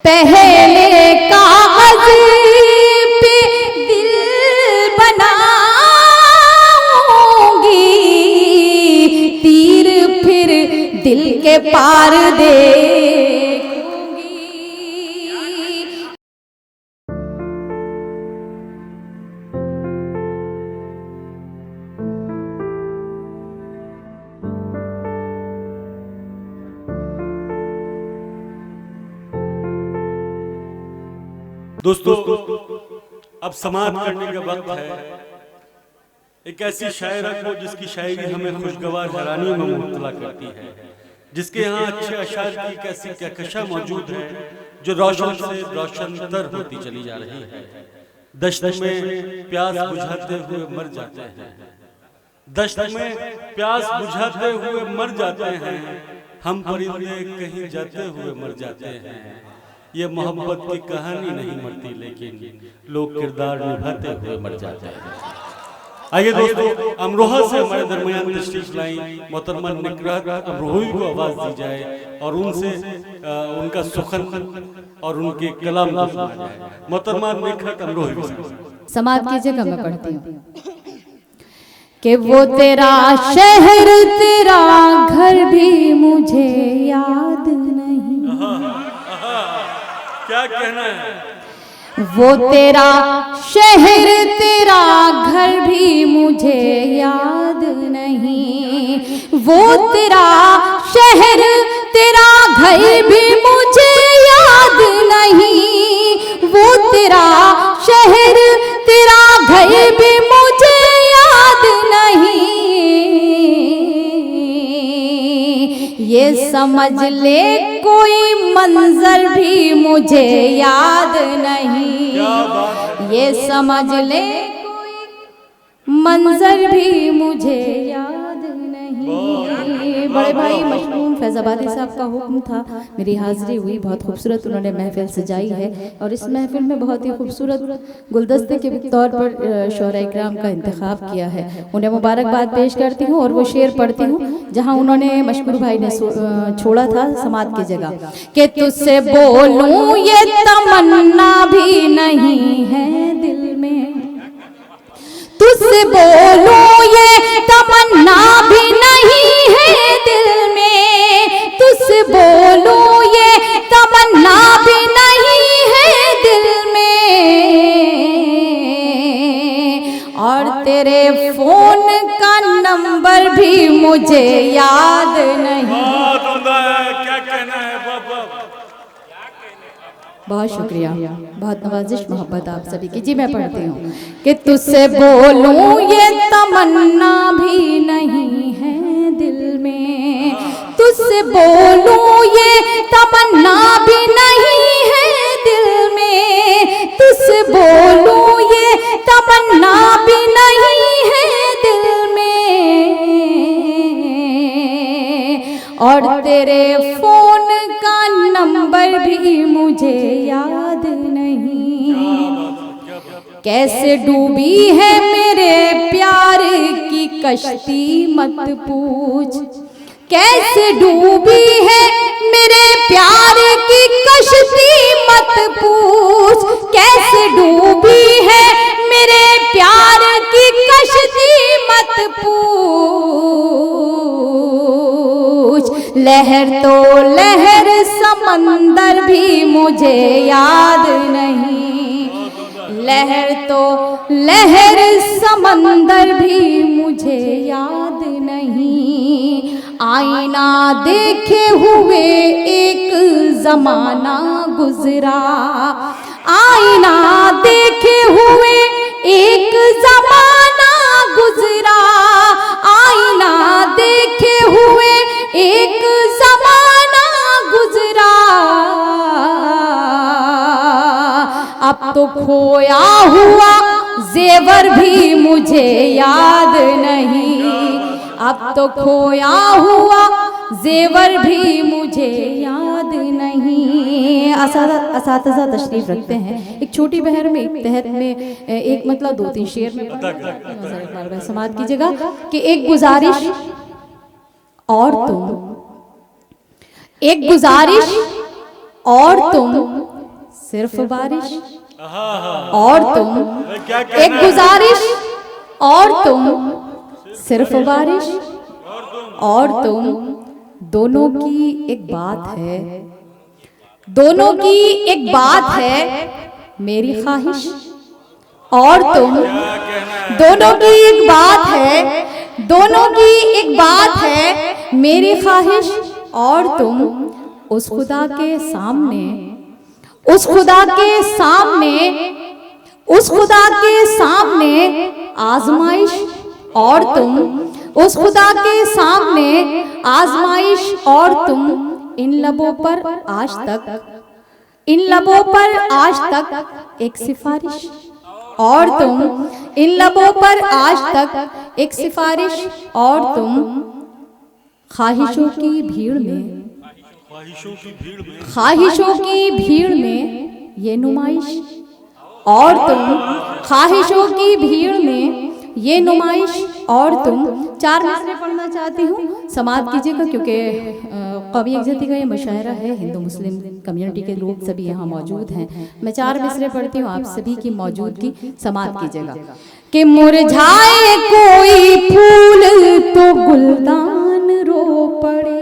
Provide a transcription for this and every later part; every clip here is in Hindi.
पहले कागज पे दिल बनाऊंगी, तीर फिर दिल के पार देखूंगी। दोस्तों, अब समाप्त करने का वक्त है। एक ऐसी शायरा को जिसकी शायरी हमें खुशगवार हैरानी में मुब्तला करती है, जिसके यहाँ अच्छे अशार की एक ऐसी कहकशा मौजूद है जो रोशन से रोशनतर होती चली जा रही है। दश्त में प्यास बुझाते हुए मर जाते हैं, दश्त में प्यास बुझाते हुए मर जाते हैं, हम परिंदे कहीं जाते हुए मर जाते हैं। ये मोहब्बत की कहानी नहीं मरती, लेकिन लोग किरदार निभाते हुए मर जाते हैं। आइए दोस्तों, अमरोहा से हमारे दरमियान तशरीफ लाई मोहतरमा निकरात अमरोही को आवाज दी जाए और उनसे उनका सुखन और उनके कलाम को सुना जाए। मोहतरमा निकरात अमरोही समाज की जगह मैं पढ़ती हूँ कि वो तेरा शहर तेरा घर भी मुझे याद नहीं। क्या कहना है? वो तेरा शहर तेरा घर भी मुझे याद नहीं, वो तेरा शहर तेरा घर भी मुझे याद नहीं, वो तेरा शहर तेरा घर भी मुझे याद नहीं। ये समझ ले कोई मंजर भी मुझे याद नहीं, ये समझ ले कोई मंजर भी मुझे याद नहीं। बड़े भाई मशहूर फैजाबादी साहब का हुक्म था, मेरी हाजिरी हुई। बहुत खूबसूरत उन्होंने महफिल सजाई है और इस महफिल में बहुत ही खूबसूरत गुलदस्ते के तौर पर शोरा इकराम का इंतखाब किया है। उन्हें मुबारकबाद पेश करती हूँ और वो शेर पढ़ती हूँ जहाँ उन्होंने मशहूर भाई ने छोड़ा था समाज की जगह कि तुझसे बोलूं ये तमन्ना भी नहीं है दिल में, तुझसे बोलूं ये तमन्ना भी नहीं है दिल में, तुझसे बोलूं ये तमन्ना भी नहीं है दिल में, और तेरे फोन का नंबर भी मुझे याद नहीं। क्या कहना है? बहुत शुक्रिया, बहुत नवाजिश मोहब्बत आप सभी की। जी मैं पढ़ती हूँ कि तुझसे बोलूं ये तमन्ना भी नहीं है दिल में, तुझसे बोलूं ये तमन्ना भी नहीं है दिल में, तुझसे बोलूं ये तमन्ना भी नहीं है दिल में, और तेरे फोन का नंबर भी मुझे याद नहीं। कैसे डूबी है मेरे प्यार की कश्ती मत पूछ, कैसे डूबी है मेरे प्यार की कश्ती मत पूछ, कैसे डूबी है मेरे प्यार की कश्ती मत पूछ। लहर तो लहर समंदर भी मुझे याद नहीं, लहर तो लहर समंदर भी मुझे याद नहीं। आईना देखे हुए एक जमाना गुजरा, आईना देखे हुए एक जमाना गुजरा, आईना देखे हुए एक जमाना गुजरा। अब तो खोया हुआ जेवर भी मुझे याद नहीं, अब तो खोया हुआ जेवर भी मुझे याद नहीं। असातिज़ा तशरीफ रखते हैं। एक छोटी बहर में एक तहत में एक मतलब 2-3 शेर में समाप्त कीजिएगा कि एक गुजारिश और तुम, एक गुजारिश और तुम सिर्फ बारिश, और तुम क्या एक गुजारिश, और तुम सिर्फ बारिश, और तुम दोनों की एक बात है, दोनों की एक बात है मेरी ख्वाहिश, और तुम दोनों की एक बात है, दोनों की एक बात है मेरी ख्वाहिश, और तुम उस खुदा के सामने, उस खुदा के सामने, उस खुदा के सामने आजमाइश, और तुम उस खुदा के सामने आजमाइश, और तुम इन लबों पर आज तक, इन लबों पर आज तक एक सिफारिश, और तुम इन लबों पर आज तक एक सिफारिश, और तुम ख्वाहिशों की भीड़ में, ख्वाहिशों की भीड़ में ये नुमाइश, और तुम ख्वाहिशों की भीड़ में ये नुमाइश, और तुम 4 मिसरे पढ़ना चाहती हूँ, समाप्त कीजिएगा क्योंकि कवि यकजहती का ये मुशायरा है, हिंदू मुस्लिम कम्युनिटी के लोग सभी यहाँ मौजूद हैं। मैं 4 मिसरे पढ़ती हूँ, आप सभी की मौजूदगी समाप्त कीजिएगा। कि मुरझाए कोई फूल तो गुलदान रो पड़े,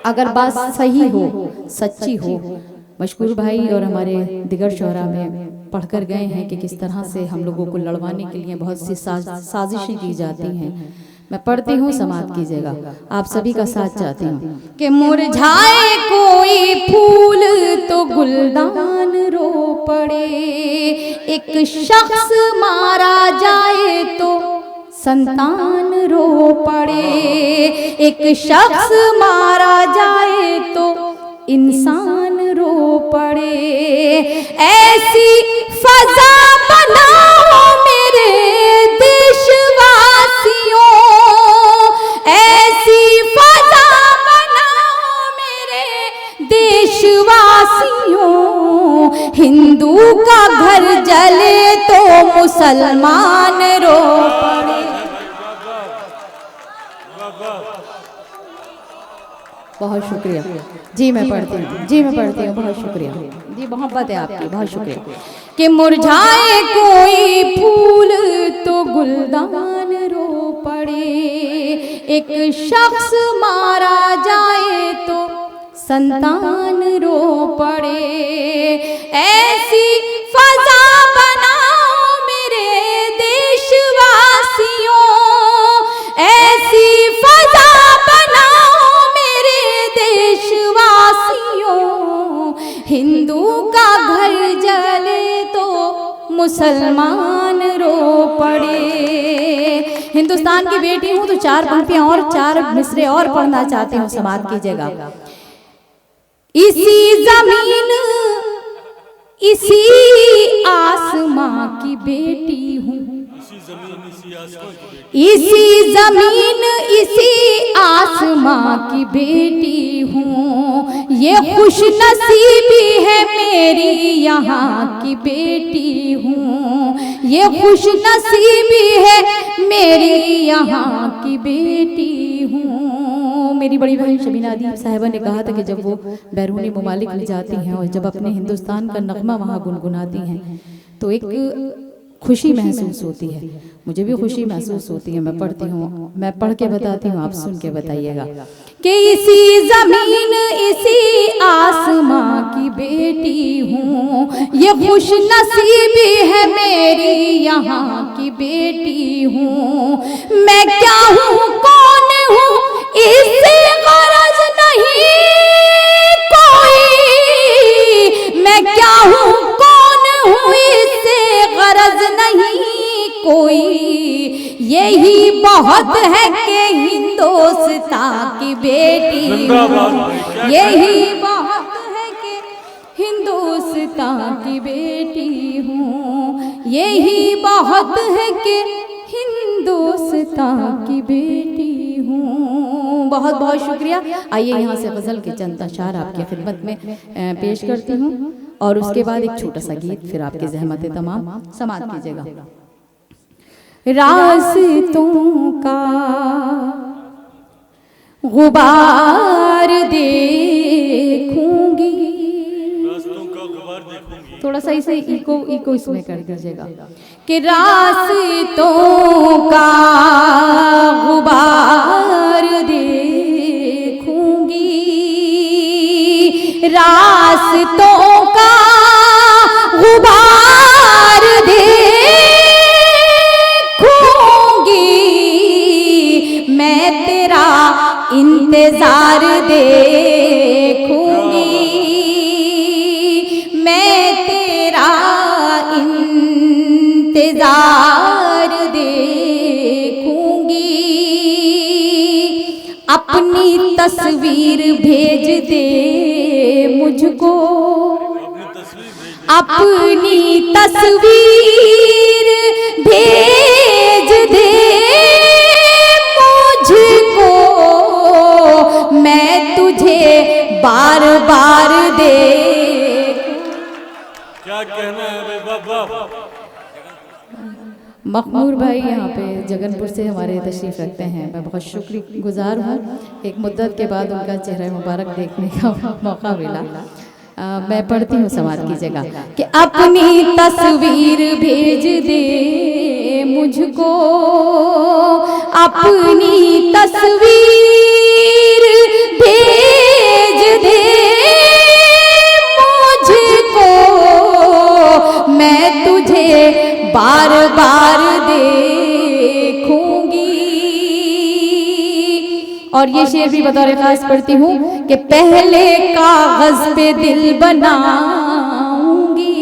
अगर बात सही हो, सच्ची हो। मशकूर भाई और हमारे दिगर शोरा में पढ़कर गए हैं कि किस तरह से हम लोगों को लड़वाने के लिए बहुत सी साजिशें की जाती हैं। मैं पढ़ती हूँ, समाप्त कीजिएगा, आप सभी का साथ चाहती हूँ। कि मुरझाए कोई फूल तो गुलदान रो पड़े, एक शख्स मारा जाए तो संतान रो पड़े, एक शख्स मारा जाए तो इंसान रो पड़े, ऐसी फजा बनाओ मेरे देशवासियों, ऐसी फजा बनाओ मेरे देशवासियों, हिंदू का घर जले तो मुसलमान रो पड़े। बहुत शुक्रिया जी, मैं पढ़ती हूँ जी, मैं पढ़ती हूँ, बहुत शुक्रिया जी, मोहब्बत है आपकी, बहुत शुक्रिया। कि मुरझाए कोई फूल तो गुलदान रो पड़े, एक शख्स मारा जाए तो संतान रो पड़े, ऐसी फजा बनाओ मेरे देशवासियों, ऐसी फजा बनाओ मेरे देशवासियों, हिंदू का घर जले तो मुसलमान रो पड़े। हिंदुस्तान की बेटी हूँ तो 4 पंक्तियां और 4 मिसरे और पढ़ना चाहती हूँ, समाप्त कीजिएगा। इसी जमीन इसी आसमां की बेटी हूँ, इसी जमीन इसी आसमां की बेटी हूँ, ये खुश नसीबी है मेरी यहाँ की बेटी हूँ, ये खुश नसीबी है मेरी यहाँ की बेटी हूँ। मेरी बड़ी बहन शबीना अदीब साहिबा ने कहा था कि जब वो बैरूनी ममालिक में जाती हैं और जब अपने हिंदुस्तान का नगमा वहाँ गुनगुनाती हैं तो एक खुशी महसूस होती है, मुझे भी खुशी महसूस होती है। मैं पढ़ती हूँ, मैं पढ़ के बताती हूँ, आप सुन के बताइएगा। कि इसी जमीन इसी आसमां की बेटी हूँ, ये खुश नसीबी है मेरी यहाँ की बेटी हूँ, मैं क्या हूँ कौन हूँ इससे गरज नहीं कोई, मैं क्या हूँ कौन हूँ इससे गरज नहीं कोई, यही बहुत है कि हिंदुस्तान की बेटी हूँ, यही बहुत है कि हिंदुस्तान की बेटी हूँ, यही बहुत है कि हिंदुस्तान की बेटी हूँ। बहुत बहुत शुक्रिया। आइए यहाँ से गज़ल के चंद अशार आपकी खिदमत में पेश करती हूँ और उसके बाद एक छोटा सा गीत, फिर आपकी ज़हमत तमाम समाप्त कीजिएगा। रास्तों का गुबार देखूंगी थोड़ा सा इसे इको इसमें कर दीजिएगा कि रास्तों का गुबार देखूंगी, रास्तों का गुबार देखूंगी, मैं तेरा इंतजार देखूंगी, मैं तेरा इंतजार देखूंगी, अपनी तस्वीर भेज दे मुझको, अपनी तस्वीर भेज दे मुझको, मैं तुझे बार बार देखूं। क्या कहना है भाई, वाह वाह। मखमूर भाई यहाँ पे जगनपुर से हमारे तशरीफ़ रखते हैं, मैं बहुत शुक्रगुजार हूँ। एक मुद्दत के बाद उनका चेहरा मुबारक देखने का मौका मिला। मैं पढ़ती हूँ, समाज की जगह कि अपनी तस्वीर भेज दे मुझको, अपनी तस्वीर भेज दे मुझको, मैं तुझे बार बार देखूंगी। और ये शेर भी बतौर खास पढ़ती हूँ कि पहले कागज पे दिल बनाऊंगी,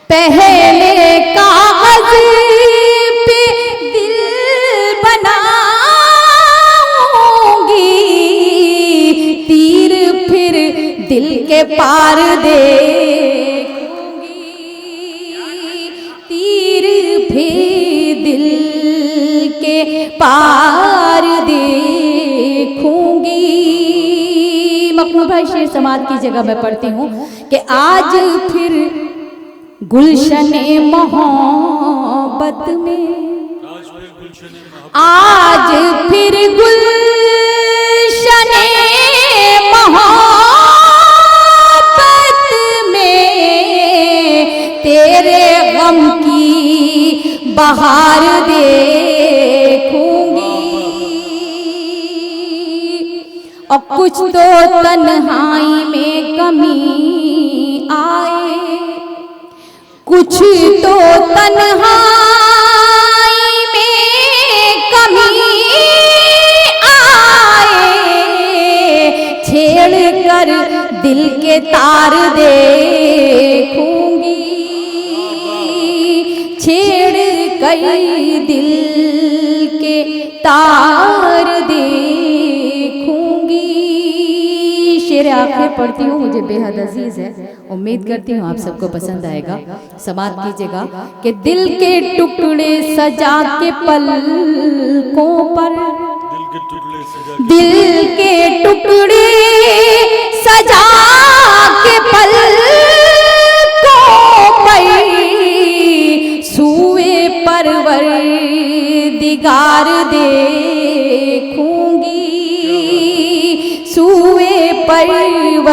पहले कागज पे दिल बनाऊंगी, तीर फिर दिल के पार देखूंगी, तीर फिर दिल के पार देखूंगी। मखमूर भाई शेर समाज की जगह मैं पढ़ती हूँ कि आज फिर गुलशने मोहब्बत में, आज फिर गुलशने मोहब्बत में तेरे गम की बहार देखूंगी, और कुछ तो तन्हाई में कमी आए, कुछ तो तन्हाई में कमी आए, छेड़ कर दिल के तार देखूंगी, छेड़ कर दिल के तार देखूंगी। शेर आखिर पढ़ती हूँ, मुझे बेहद अजीज है, उम्मीद करती हूँ आप सबको पसंद आएगा। समात कीजिएगा कि दिल के टुकड़े सजा के पलकों पर, दिल के टुकड़े सजा के पलकों पर, सूए परवरदिगार देखूंगी, सूए परवरदिगार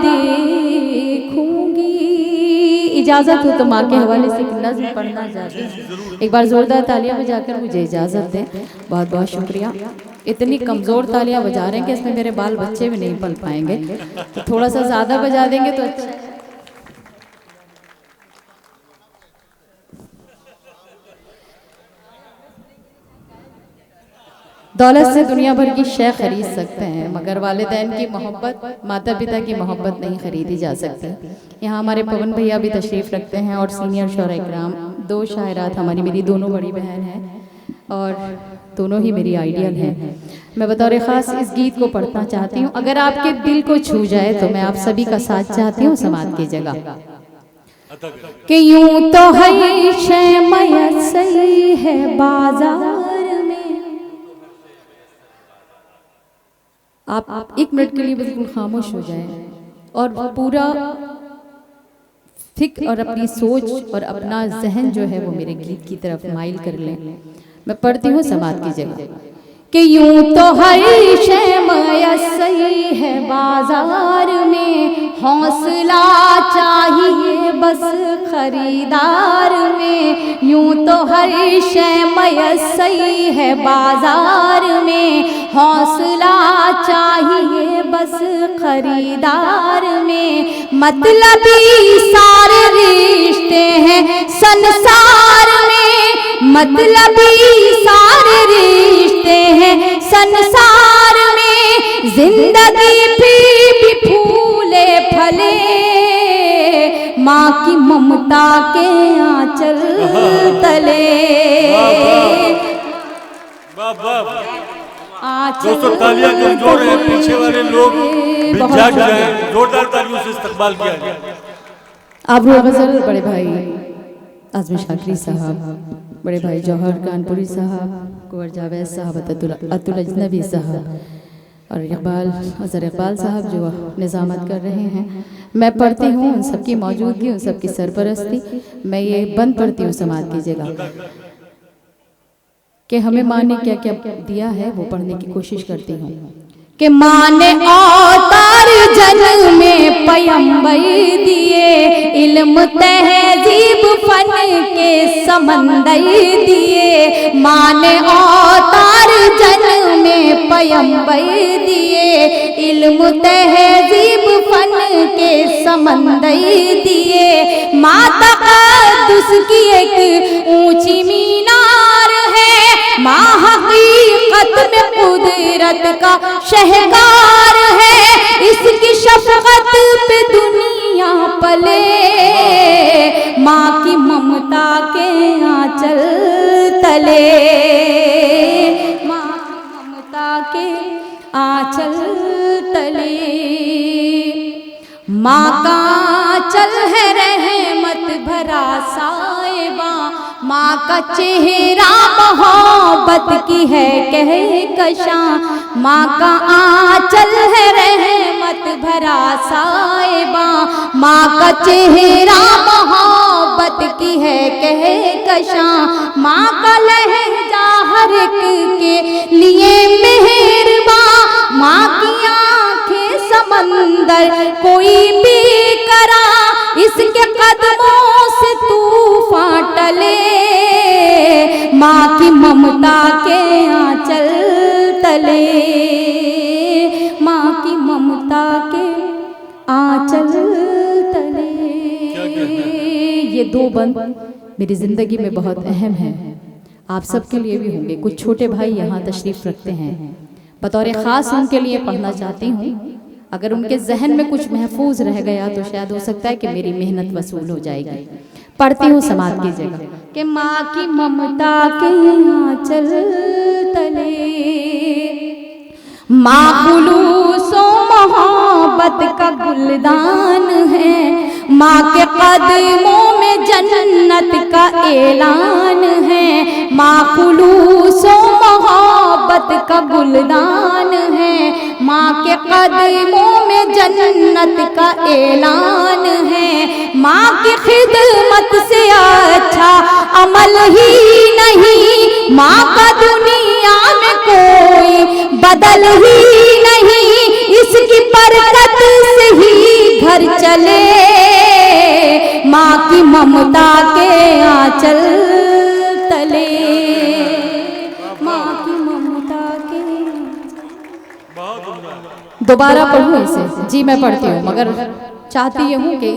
देखूंगी। इजाज़त हो तो माँ के हवाले से नज़्म पढ़ना चाहती हूँ, एक बार ज़ोरदार तालियां बजाकर मुझे इजाज़त दें। बहुत बहुत शुक्रिया। इतनी कमज़ोर तालियां बजा रहे हैं कि इसमें मेरे बाल बच्चे भी नहीं पल पाएंगे, तो थोड़ा सा ज़्यादा बजा देंगे तो अच्छा। दौलत से दुनिया भर की शय खरीद सकते हैं, मगर वालिदैन की मोहब्बत, माता पिता की मोहब्बत नहीं खरीदी जा सकती। यहाँ हमारे पवन भैया भी तशरीफ़ रखते हैं और सीनियर शोरा-ए-किराम, दो शायरात हमारी, मेरी दोनों बड़ी बहन हैं और दोनों ही मेरी आइडियल हैं। मैं बतौर ख़ास इस गीत को पढ़ना चाहती हूँ। अगर आपके दिल को छू जाए तो मैं आप सभी का साथ चाहती हूँ समात की जगह कि यूं तो है शय मयस्सर है बाजार में। आप एक मिनट के लिए बिल्कुल खामोश हो जाएं और पूरा फिक्र और अपनी सोच और अपना जहन जो है वो मेरे गीत की तरफ माइल कर लें। मैं पढ़ती हूँ समात की जगह कि यूं तो हर शय मयस्सर है बाजार में, हौसला चाहिए बस खरीदार में, यूं तो हर शय मयसई है बाजार में, हौसला चाहिए बस खरीदार में, मतलबी सारे रिश्ते हैं संसार में, मतलबी सारे रिश्ते हैं संसार में, जिंदगी भी फूले फले माँ की ममता के आंचल तले। दोस्तों तालियां कमजोर है, पीछे वाले लोग भी जाग जाएं, जोरदार तालियों से इस्तकबाल किया जाए। आबरू गजल बड़े भाई आजमी शाकरी साहब, बड़े भाई जौहर कानपुरी साहब, कुंवर जावेद साहब, अतुल अजनबी साहब और इकबाल अजहर इकबाल साहब जो निज़ामत कर रहे हैं। मैं पढ़ती हूँ उन सबकी मौजूदगी, उन सबकी सरपरस्ती। मैं ये बंद पढ़ती हूँ, समाप्त कीजिएगा कि हमें माँ ने क्या क्या दिया है वो पढ़ने की कोशिश करती हूँ। कि माँ ने अवतार जन्म में पैगंबर दिए, इल्म तहजीब फन के समंदर दिए, माँ ने अवतार जन्म में पैगंबर दिए, इल्म तहजीब फन के समंदर दिए, माँ तक़द्दुस की एक ऊंची मीनार है, माँ हकीकत में कुदरत का शहकार है, इसकी शफ़क़त पे दुनिया पले, माँ की ममता के आंचल तले, माँ की ममता के आंचल तले, माँ का आंचल है रहमत भरा साहिबा, माँ का चेहरा मोहब्बत की है कहकशां, माँ का आंचल है रहमत भरा साहिबा, माँ का चेहरा मोहब्बत की है कहकशां, माँ का लहजा हर एक के लिए मेहरबान, माँ की आंखें समंदर कोई भी करा, इसके कदमों से तूफान टले, माँ की ममता के आंचल तले, माँ की ममता के आंचल तले। ये दो बंद मेरी जिंदगी में बहुत अहम है, आप सबके लिए भी होंगे। कुछ छोटे भाई यहाँ तशरीफ रखते हैं, बतौर ख़ास उनके लिए पढ़ना चाहती हूँ। अगर उनके जहन में कुछ महफूज रह गया तो शायद हो सकता है कि मेरी मेहनत वसूल हो जाएगी। पढ़ती हूँ, समाप्त कीजिएगा। कि माँ की ममता के आंचल तले, माँ खुलूसो मोहब्बत का गुलदान है, माँ के कदमों में जन्नत का ऐलान है, माँ खुलूसो मोहब्बत का गुलदान है, माँ के कदमों में जन्नत का ऐलान है, माँ की खिदमत से अच्छा अमल ही नहीं, माँ का दुनिया में कोई बदल ही नहीं, इसकी बरकत से ही घर चले, माँ की ममता के आंचल तले, माँ की ममता के। दोबारा पढ़ूं इसे? जी मैं पढ़ती हूँ, मगर चाहती हूँ कि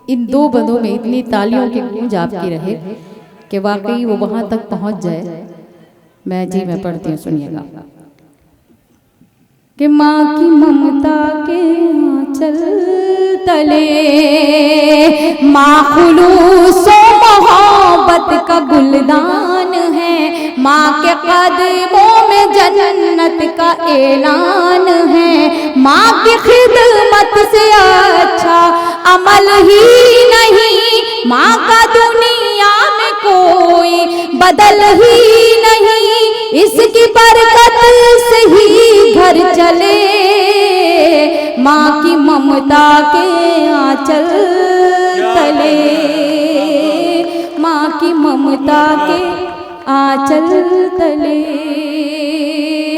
इन दो बंदों में इतनी तालियों की गूंज आपकी रहे कि वाकई वो वहां तक पहुंच जाए। मैं पढ़ती हूँ, सुनिएगा। कि माँ की ममता के आंचल तले, माँ खुलूसो मोहब्बत का गुलदान है, माँ के कदमों में जन्नत का ऐलान है, माँ की खिदमत से अच्छा अमल ही नहीं, माँ का दुनिया में कोई बदल ही नहीं, इसकी बरकत से ही घर चले, माँ की ममता के आंचल तले, माँ की ममता के आंचल तले।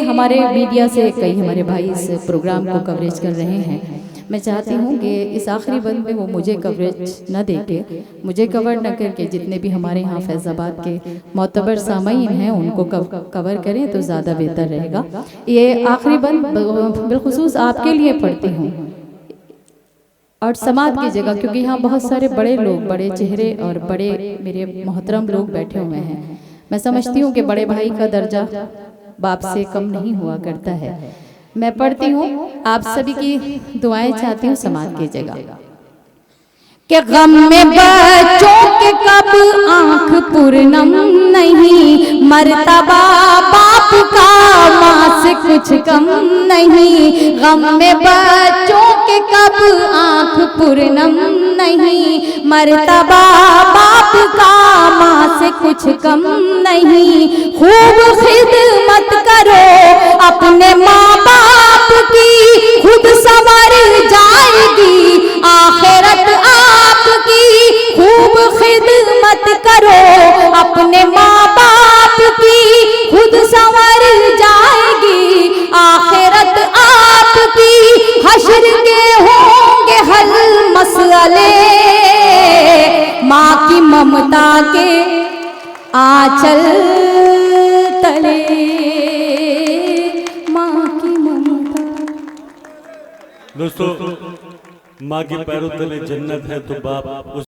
हमारे मीडिया से कई हमारे भाई इस प्रोग्राम को कवरेज कर रहे हैं। मैं चाहती हूँ कि इस आखिरी बंद में वो मुझे कवरेज न देके, मुझे कवर न करके जितने भी हमारे यहाँ फैज़ाबाद के मोतबर सामीन हैं उनको कवर करें तो ज़्यादा बेहतर रहेगा। ये आखिरी बंद बिलखुसूस आपके लिए पढ़ती हूँ और समाज की जगह, क्योंकि यहाँ बहुत सारे बड़े लोग, बड़े चेहरे और बड़े मेरे मोहतरम लोग बैठे हुए हैं। मैं समझती हूँ कि बड़े भाई का दर्जा बाप से कम नहीं हुआ करता है। मैं पढ़ती हूँ, आप सभी की दुआएं चाहती हूँ समाज की जगह। कि गम में बच्चों के कब आंख पूर्णम नहीं, मर्तबा बाप का माँ से कुछ कम नहीं। गम में बच्चों के कब आंख पूर्णम नहीं, मर्तबा बाप का माँ से कुछ कम नहीं। खूब खिदमत करो अपने माँ बाप की, खुद संवर जाएगी आखिरत आपकी। खूब खिदमत करो अपने माँ बाप की, खुद संवर जाएगी आखिरत आपकी। हश्र के होंगे हल मसले, माँ की ममता के आंचल तले, माँ की ममता। दोस्तों, माँ के पैरों तले जन्नत है तो बाप उस